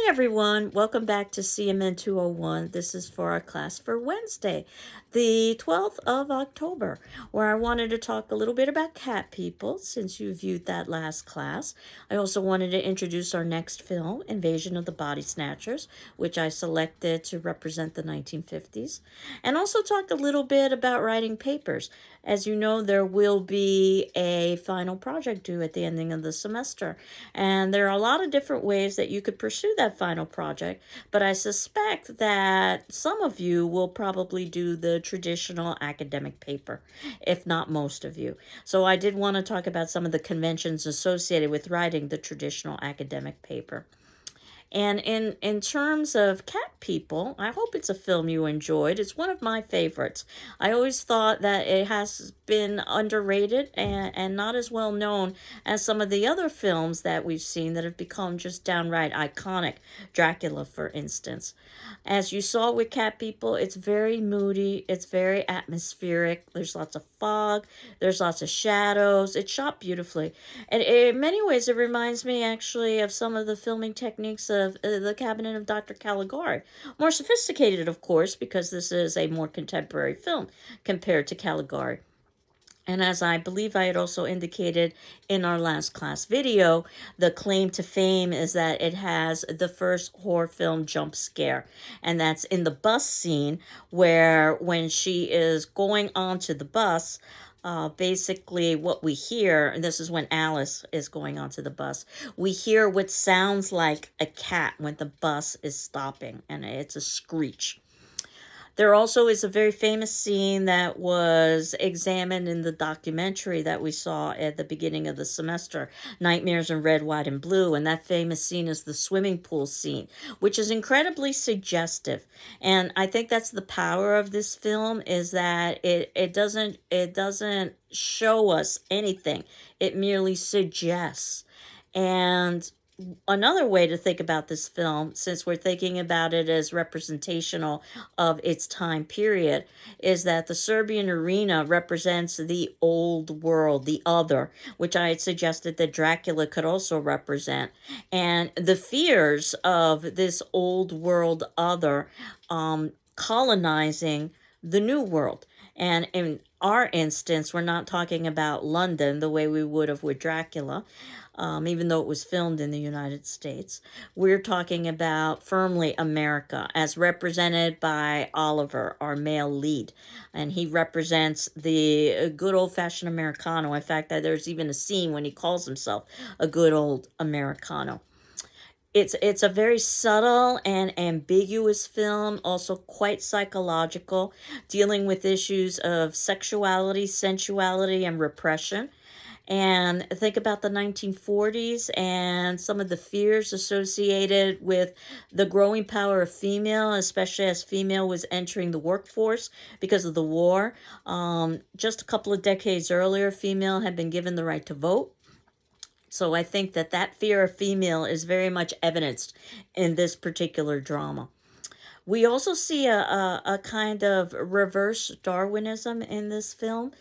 Hi everyone, welcome back to CMN 201. This is for our class for Wednesday, the 12th of October, where I wanted to talk a little bit about cat people since you viewed that last class. I also wanted to introduce our next film, Invasion of the Body Snatchers, which I selected to represent the 1950s, and also talk a little bit about writing papers. As you know, there will be a final project due at the ending of the semester, and there are a lot of different ways that you could pursue that final project, but I suspect that some of you will probably do the traditional academic paper, if not most of you. So I did want to talk about some of the conventions associated with writing the traditional academic paper. And in terms of Cat People, I hope it's a film you enjoyed. It's one of my favorites. I always thought that it has been underrated and not as well known as some of the other films that we've seen that have become just downright iconic. Dracula, for instance. As you saw with Cat People, it's very moody, it's very atmospheric. There's lots of fog, there's lots of shadows. It's shot beautifully. And in many ways, it reminds me actually of some of the filming techniques of The Cabinet of Dr. Caligari. More sophisticated, of course, because this is a more contemporary film compared to Caligari. And as I believe I had also indicated in our last class video, the claim to fame is that it has the first horror film jump scare. And that's in the bus scene where when she is going onto the bus, basically what we hear, and this is when Alice is going onto the bus, we hear what sounds like a cat when the bus is stopping, and it's a screech. There also is a very famous scene that was examined in the documentary that we saw at the beginning of the semester, Nightmares in Red, White, and Blue. And that famous scene is the swimming pool scene, which is incredibly suggestive. And I think that's the power of this film, is that it doesn't show us anything. It merely suggests. And another way to think about this film, since we're thinking about it as representational of its time period, is that the Serbian arena represents the old world, the other, which I had suggested that Dracula could also represent, and the fears of this old world other colonizing the new world. And in our instance, we're not talking about London the way we would have with Dracula, even though it was filmed in the United States. We're talking about firmly America, as represented by Oliver, our male lead. And he represents the good old-fashioned Americano. In fact, there's even a scene when he calls himself a good old Americano. It's a very subtle and ambiguous film, also quite psychological, dealing with issues of sexuality, sensuality, and repression. And think about the 1940s and some of the fears associated with the growing power of female, especially as female was entering the workforce because of the war. Just a couple of decades earlier, female had been given the right to vote. So I think that that fear of female is very much evidenced in this particular drama. We also see a kind of reverse Darwinism in this film,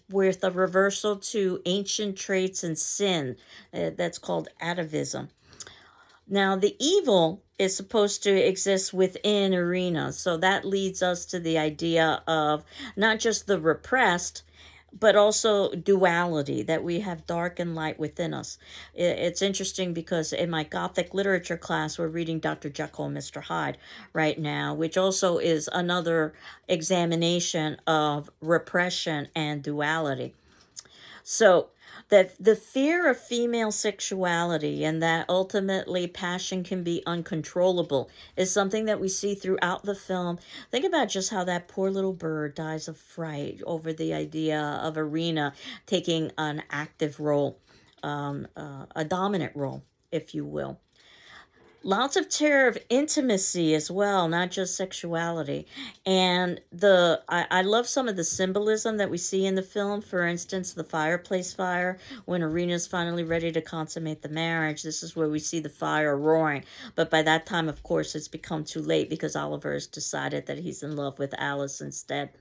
with a reversal to ancient traits and sin. That's called atavism. Now, the evil is supposed to exist within arenas, so that leads us to the idea of not just the repressed, but also duality, that we have dark and light within us. It's interesting because in my Gothic literature class, we're reading Dr. Jekyll and Mr. Hyde right now, which also is another examination of repression and duality. So, that the fear of female sexuality and that ultimately passion can be uncontrollable is something that we see throughout the film. Think about just how that poor little bird dies of fright over the idea of Arena taking an active role, a dominant role, if you will. Lots of terror of intimacy as well, not just sexuality. And I love some of the symbolism that we see in the film. For instance, the fireplace fire, when Arena's finally ready to consummate the marriage. This is where we see the fire roaring. But by that time, of course, it's become too late because Oliver has decided that he's in love with Alice instead.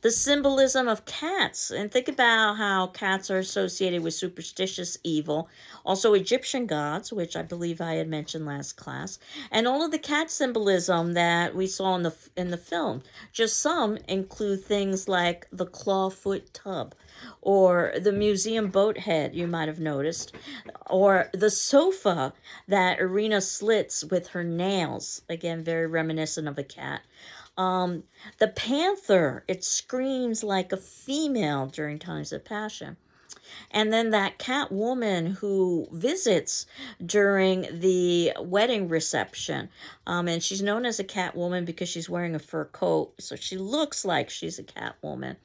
The symbolism of cats, and think about how cats are associated with superstitious evil, also Egyptian gods, which I believe I had mentioned last class, and all of the cat symbolism that we saw in the film. Just some include things like the clawfoot tub, or the museum boat head, you might have noticed, or the sofa that Irina slits with her nails, again very reminiscent of a cat. um, the panther, it screams like a female during times of passion. And then that cat woman who visits during the wedding reception. And she's known as a cat woman because she's wearing a fur coat. So she looks like she's a cat woman.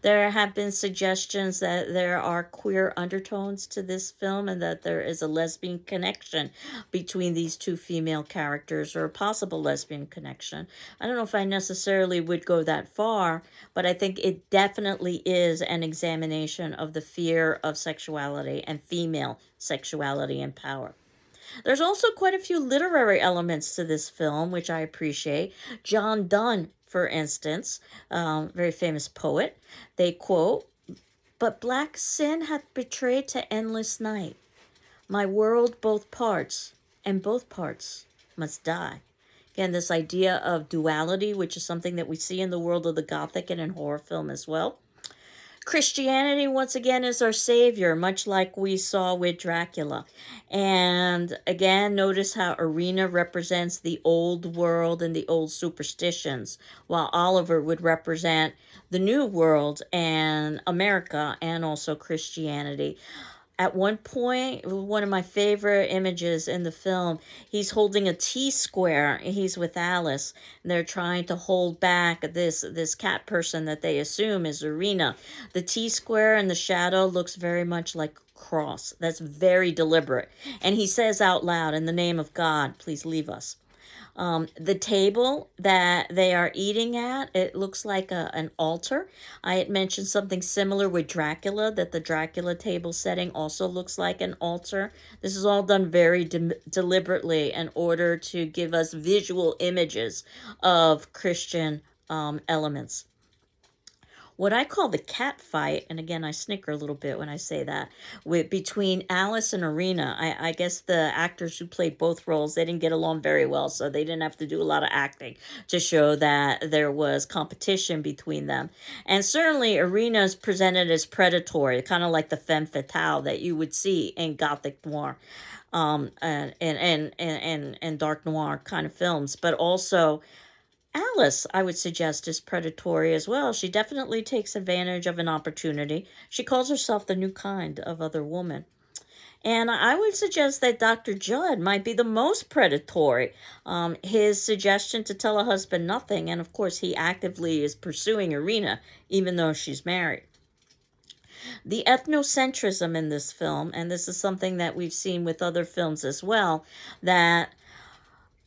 There have been suggestions that there are queer undertones to this film and that there is a lesbian connection between these two female characters, or a possible lesbian connection. I don't know if I necessarily would go that far, but I think it definitely is an examination of the fear of sexuality and female sexuality and power. There's also quite a few literary elements to this film, which I appreciate. John Donne, for instance, very famous poet, they quote, "But black sin hath betrayed to endless night my world both parts, and both parts must die." Again, this idea of duality, which is something that we see in the world of the Gothic and in horror film as well. Christianity, once again, is our savior, much like we saw with Dracula. And again, notice how Irina represents the old world and the old superstitions, while Oliver would represent the new world and America and also Christianity. At one point, one of my favorite images in the film, he's holding a T-square. He's with Alice, and they're trying to hold back this cat person that they assume is Irina. The T-square in the shadow looks very much like a cross. That's very deliberate. And he says out loud, "In the name of God, please leave us." The table that they are eating at, it looks like an altar. I had mentioned something similar with Dracula, that the Dracula table setting also looks like an altar. This is all done very deliberately in order to give us visual images of Christian elements. What I call the cat fight, and again, I snicker a little bit when I say that, with between Alice and Irina. I guess the actors who played both roles, they didn't get along very well, so they didn't have to do a lot of acting to show that there was competition between them. And certainly, Irina is presented as predatory, kind of like the femme fatale that you would see in Gothic noir. And dark noir kind of films, but also Alice, I would suggest, is predatory as well. She definitely takes advantage of an opportunity. She calls herself the new kind of other woman. And I would suggest that Dr. Judd might be the most predatory. His suggestion to tell a husband nothing, and of course, he actively is pursuing Irina, even though she's married. The ethnocentrism in this film, and this is something that we've seen with other films as well, that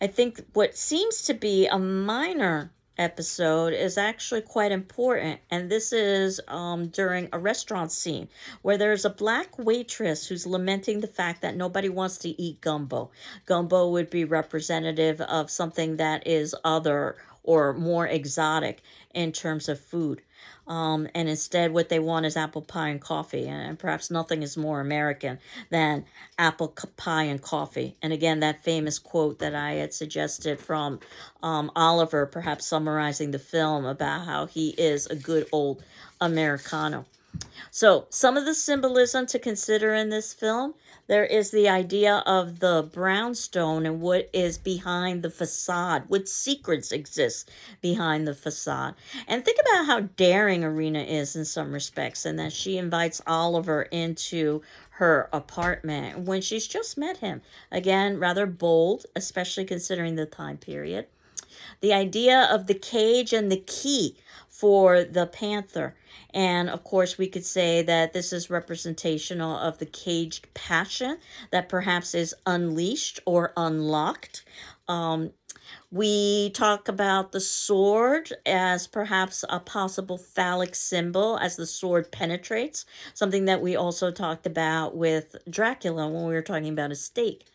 I think what seems to be a minor episode is actually quite important. And this is during a restaurant scene where there's a black waitress who's lamenting the fact that nobody wants to eat gumbo. Gumbo would be representative of something that is other or more exotic in terms of food. And instead, what they want is apple pie and coffee. And perhaps nothing is more American than apple pie and coffee. And again, that famous quote that I had suggested from Oliver, perhaps summarizing the film about how he is a good old Americano. So, some of the symbolism to consider in this film, there is the idea of the brownstone and what is behind the facade, what secrets exist behind the facade. And think about how daring Irina is in some respects, and that she invites Oliver into her apartment when she's just met him. Again, rather bold, especially considering the time period. The idea of the cage and the key for the panther. And of course, we could say that this is representational of the caged passion that perhaps is unleashed or unlocked. We talk about the sword as perhaps a possible phallic symbol as the sword penetrates, something that we also talked about with Dracula when we were talking about a stake.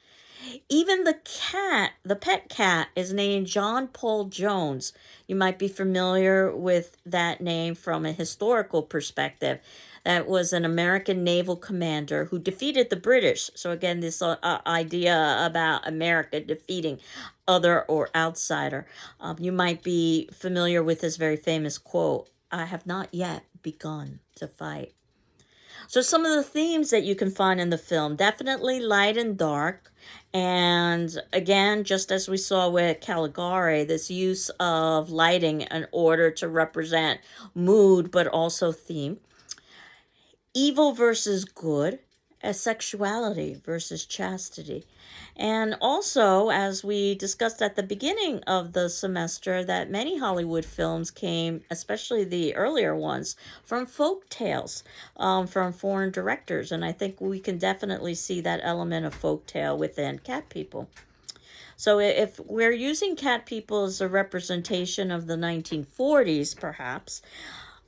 Even the cat, the pet cat, is named John Paul Jones. You might be familiar with that name from a historical perspective. That was an American naval commander who defeated the British. So, again, this idea about America defeating other or outsider. You might be familiar with his very famous quote, "I have not yet begun to fight." So some of the themes that you can find in the film, definitely light and dark. And again, just as we saw with Caligari, this use of lighting in order to represent mood, but also theme. Evil versus good, as sexuality versus chastity. And also, as we discussed at the beginning of the semester, that many Hollywood films came, especially the earlier ones, from folk tales from foreign directors. And I think we can definitely see that element of folk tale within Cat People. So if we're using Cat People as a representation of the 1940s, perhaps,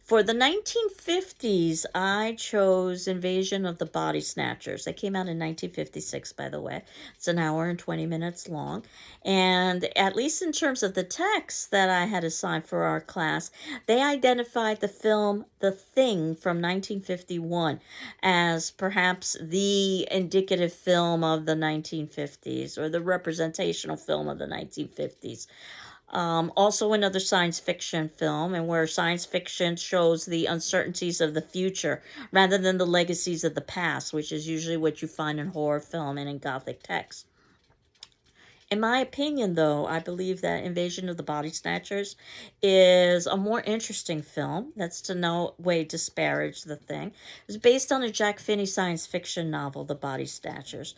for the 1950s, I chose Invasion of the Body Snatchers. They came out in 1956, by the way. It's an hour and 20 minutes long. And at least in terms of the text that I had assigned for our class, they identified the film The Thing from 1951 as perhaps the indicative film of the 1950s, or the representational film of the 1950s. Also another science fiction film, and where science fiction shows the uncertainties of the future rather than the legacies of the past, which is usually what you find in horror film and in Gothic text. In my opinion, though, I believe that Invasion of the Body Snatchers is a more interesting film. That's to no way disparage The Thing. It's based on a Jack Finney science fiction novel, The Body Snatchers.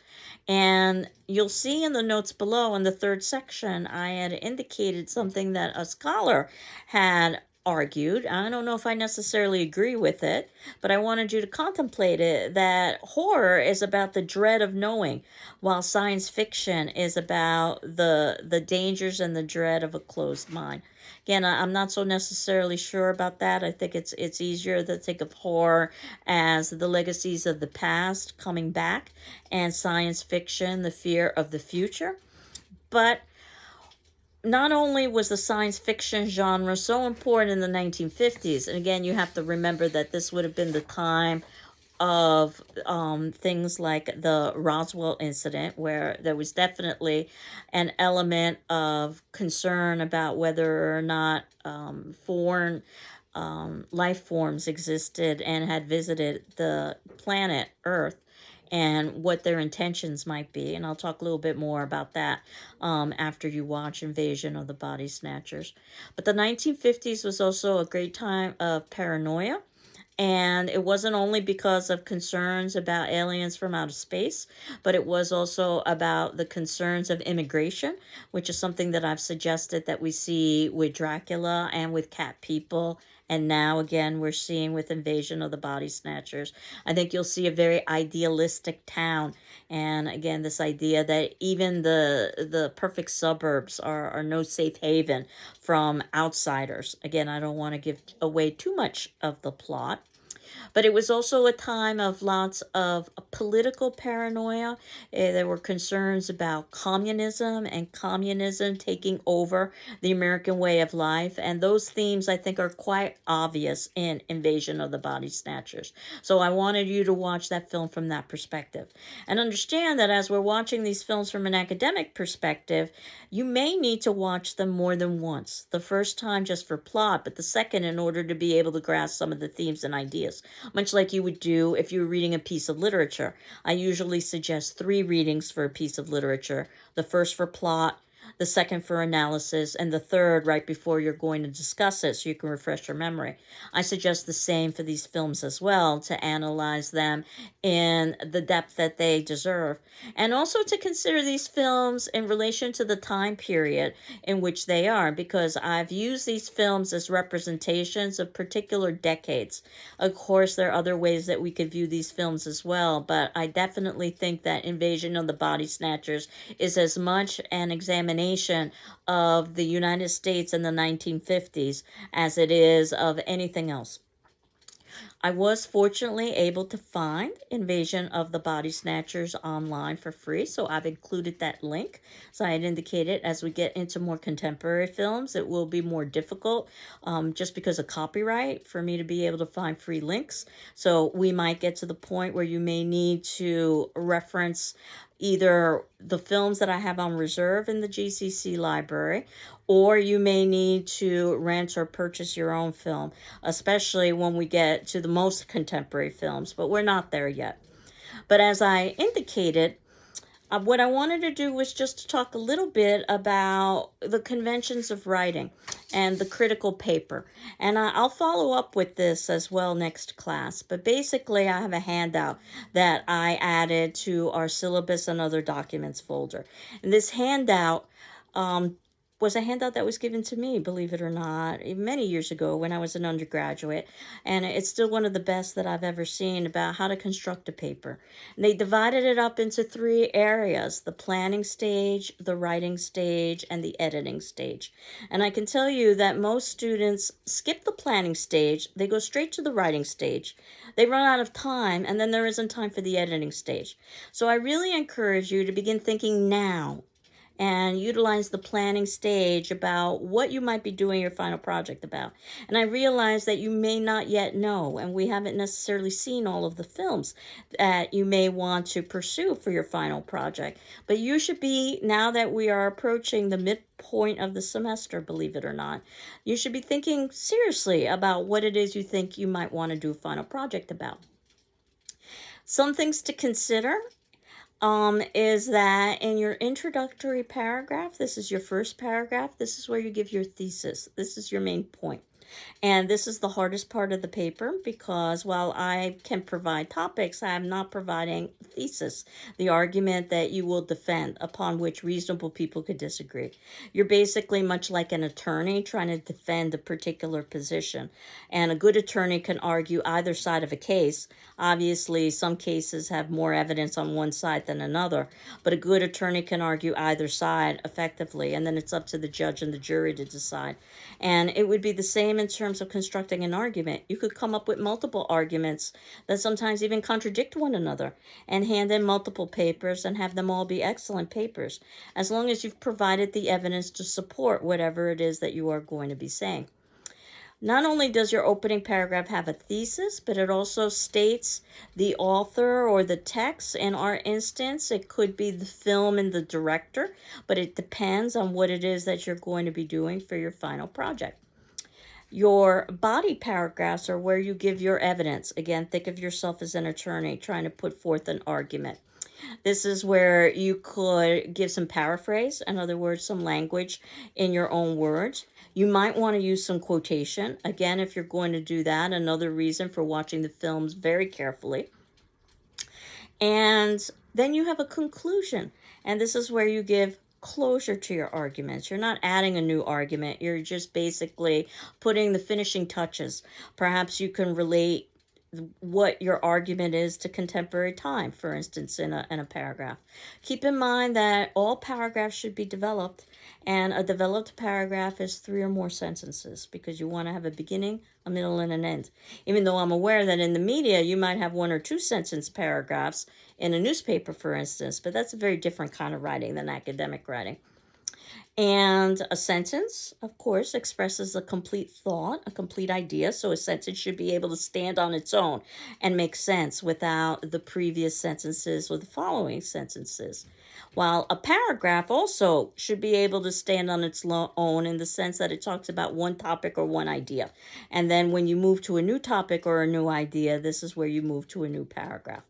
And you'll see in the notes below in the third section, I had indicated something that a scholar had argued. I don't know if I necessarily agree with it, but I wanted you to contemplate it, that horror is about the dread of knowing, while science fiction is about the dangers and the dread of a closed mind. Again, I'm not so necessarily sure about that. I think it's easier to think of horror as the legacies of the past coming back, and science fiction, the fear of the future. But not only was the science fiction genre so important in the 1950s, and again, you have to remember that this would have been the time of things like the Roswell incident, where there was definitely an element of concern about whether or not foreign life forms existed and had visited the planet Earth, and what their intentions might be. And I'll talk a little bit more about that after you watch Invasion of the Body Snatchers. But the 1950s was also a great time of paranoia. And it wasn't only because of concerns about aliens from outer space, but it was also about the concerns of immigration, which is something that I've suggested that we see with Dracula and with Cat People. And now again, we're seeing with Invasion of the Body Snatchers. I think you'll see a very idealistic town. And again, this idea that even the perfect suburbs are no safe haven from outsiders. Again, I don't want to give away too much of the plot. But it was also a time of lots of political paranoia. There were concerns about communism and communism taking over the American way of life. And those themes, I think, are quite obvious in Invasion of the Body Snatchers. So I wanted you to watch that film from that perspective. And understand that as we're watching these films from an academic perspective, you may need to watch them more than once. The first time just for plot, but the second in order to be able to grasp some of the themes and ideas, much like you would do if you were reading a piece of literature. I usually suggest 3 readings for a piece of literature. The first for plot, the second for analysis, and the third right before you're going to discuss it so you can refresh your memory. I suggest the same for these films as well, to analyze them in the depth that they deserve. And also to consider these films in relation to the time period in which they are, because I've used these films as representations of particular decades. Of course, there are other ways that we could view these films as well, but I definitely think that Invasion of the Body Snatchers is as much an examination of the United States in the 1950s as it is of anything else. I was fortunately able to find Invasion of the Body Snatchers online for free, so I've included that link. So I had indicated as we get into more contemporary films, it will be more difficult just because of copyright for me to be able to find free links. So we might get to the point where you may need to reference either the films that I have on reserve in the GCC library, or you may need to rent or purchase your own film, especially when we get to the most contemporary films, but we're not there yet. But as I indicated, what I wanted to do was just to talk a little bit about the conventions of writing and the critical paper. And I'll follow up with this as well next class. But basically, I have a handout that I added to our syllabus and other documents folder. And this handout was a handout that was given to me, believe it or not, many years ago when I was an undergraduate. And it's still one of the best that I've ever seen about how to construct a paper. And they divided it up into 3 areas: the planning stage, the writing stage, and the editing stage. And I can tell you that most students skip the planning stage, they go straight to the writing stage. They run out of time, and then there isn't time for the editing stage. So I really encourage you to begin thinking now and utilize the planning stage about what you might be doing your final project about. And I realize that you may not yet know, and we haven't necessarily seen all of the films that you may want to pursue for your final project. But you should be, now that we are approaching the midpoint of the semester, believe it or not, you should be thinking seriously about what it is you think you might want to do a final project about. Some things to consider is that in your introductory paragraph, this is your first paragraph, this is where you give your thesis. This is your main point. And this is the hardest part of the paper because while I can provide topics, I am not providing thesis, the argument that you will defend, upon which reasonable people could disagree. You're basically much like an attorney trying to defend a particular position. And a good attorney can argue either side of a case. Obviously, some cases have more evidence on one side than another, but a good attorney can argue either side effectively, and then it's up to the judge and the jury to decide. And it would be the same in terms of constructing an argument. You could come up with multiple arguments that sometimes even contradict one another and hand in multiple papers and have them all be excellent papers, as long as you've provided the evidence to support whatever it is that you are going to be saying. Not only does your opening paragraph have a thesis, but it also states the author or the text. In our instance, it could be the film and the director, but it depends on what it is that you're going to be doing for your final project. Your body paragraphs are where you give your evidence. Again, think of yourself as an attorney trying to put forth an argument. This is where you could give some paraphrase, in other words, some language in your own words. You might want to use some quotation. Again, if you're going to do that, another reason for watching the films very carefully. And then you have a conclusion. And this is where you give closure to your arguments. You're not adding a new argument. You're just basically putting the finishing touches. Perhaps you can relate what your argument is to contemporary time, for instance, in a paragraph. Keep in mind that all paragraphs should be developed, and a developed paragraph is 3 or more sentences because you want to have a beginning, a middle, and an end. Even though I'm aware that in the media you might have 1 or 2 sentence paragraphs in a newspaper, for instance, but that's a very different kind of writing than academic writing. And a sentence, of course, expresses a complete thought, a complete idea. So a sentence should be able to stand on its own and make sense without the previous sentences or the following sentences. While a paragraph also should be able to stand on its own in the sense that it talks about one topic or one idea. And then when you move to a new topic or a new idea, this is where you move to a new paragraph.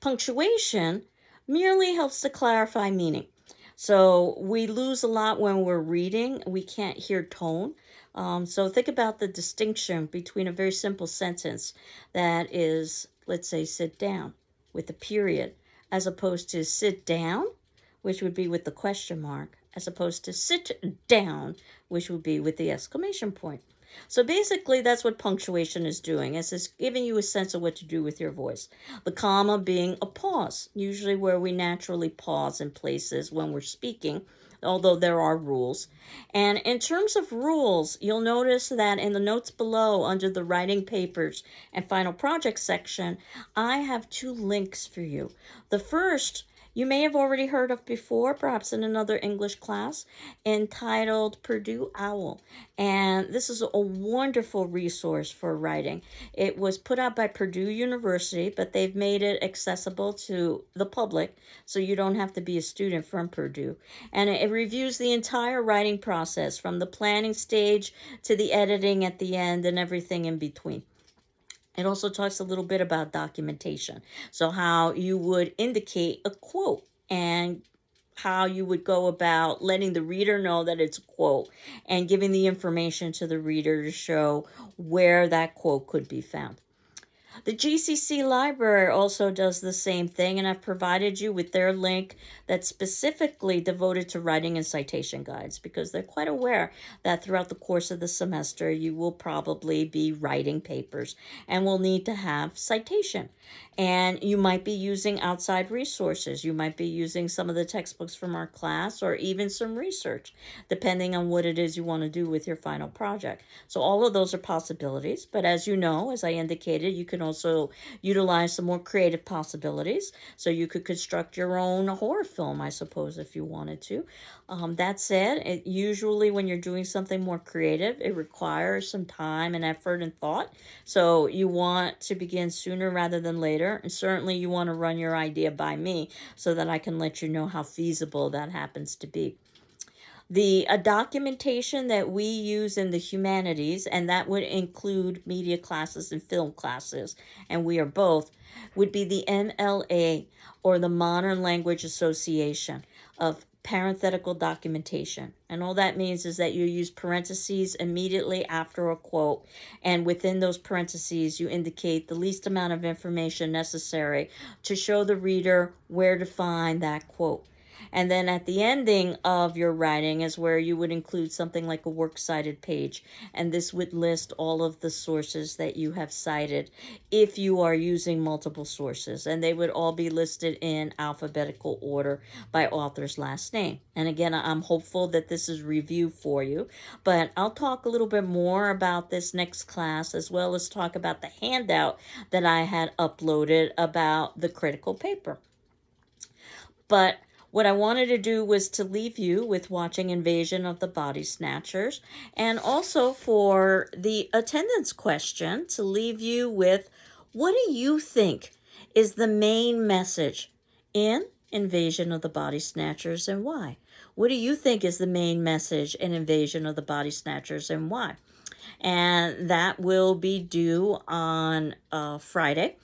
Punctuation merely helps to clarify meaning. So we lose a lot when we're reading. We can't hear tone. So think about the distinction between a very simple sentence that is, let's say, sit down with a period, as opposed to sit down, which would be with the question mark, as opposed to sit down, which would be with the exclamation point. So basically, that's what punctuation is doing. It's giving you a sense of what to do with your voice. The comma being a pause, usually where we naturally pause in places when we're speaking, although there are rules. And in terms of rules, you'll notice that in the notes below, under the writing papers and final project section, I have two links for you. The first you may have already heard of before, perhaps in another English class, entitled Purdue Owl. And this is a wonderful resource for writing. It was put out by Purdue University, but they've made it accessible to the public, so you don't have to be a student from Purdue. And it reviews the entire writing process, from the planning stage to the editing at the end and everything in between. It also talks a little bit about documentation. So, how you would indicate a quote and how you would go about letting the reader know that it's a quote and giving the information to the reader to show where that quote could be found. The GCC library also does the same thing, and I've provided you with their link that's specifically devoted to writing and citation guides, because they're quite aware that throughout the course of the semester you will probably be writing papers and will need to have citation. And you might be using outside resources. You might be using some of the textbooks from our class, or even some research, depending on what it is you want to do with your final project. So all of those are possibilities. But as you know, as I indicated, you can also utilize some more creative possibilities. So you could construct your own horror film, I suppose, if you wanted to. That said, usually when you're doing something more creative, it requires some time and effort and thought. So you want to begin sooner rather than later. And certainly you want to run your idea by me so that I can let you know how feasible that happens to be. The documentation that we use in the humanities, and that would include media classes and film classes, and we are both, would be the MLA, or the Modern Language Association of parenthetical documentation. And all that means is that you use parentheses immediately after a quote, and within those parentheses you indicate the least amount of information necessary to show the reader where to find that quote. And then at the ending of your writing is where you would include something like a works cited page. And this would list all of the sources that you have cited if you are using multiple sources. And they would all be listed in alphabetical order by author's last name. And again, I'm hopeful that this is review for you. But I'll talk a little bit more about this next class, as well as talk about the handout that I had uploaded about the critical paper. But what I wanted to do was to leave you with watching Invasion of the Body Snatchers, and also for the attendance question to leave you with, what do you think is the main message in Invasion of the Body Snatchers, and why? What do you think is the main message in Invasion of the Body Snatchers, and why? And that will be due on Friday.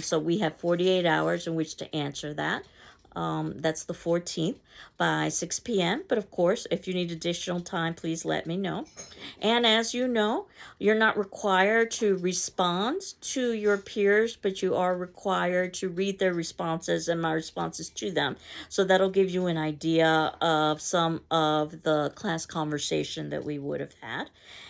So we have 48 hours in which to answer that. That's the 14th by 6 p.m. But of course, if you need additional time, please let me know. And as you know, you're not required to respond to your peers, but you are required to read their responses and my responses to them. So that'll give you an idea of some of the class conversation that we would have had.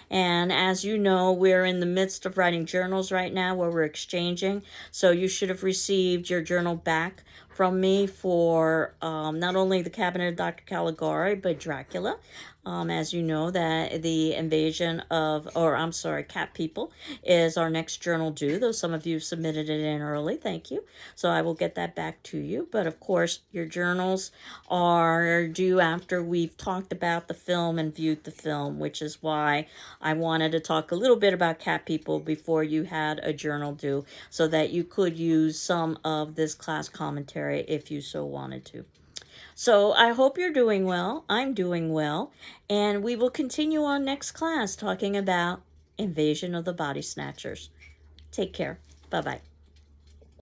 And as you know, we're in the midst of writing journals right now where we're exchanging. So you should have received your journal back from me for not only the Cabinet of Dr. Caligari, but Dracula. As you know, that the invasion of, Cat People is our next journal due, though some of you submitted it in early. Thank you. So I will get that back to you. But of course, your journals are due after we've talked about the film and viewed the film, which is why I wanted to talk a little bit about Cat People before you had a journal due, so that you could use some of this class commentary if you so wanted to. So I hope you're doing well. I'm doing well. And we will continue on next class talking about Invasion of the Body Snatchers. Take care. Bye-bye.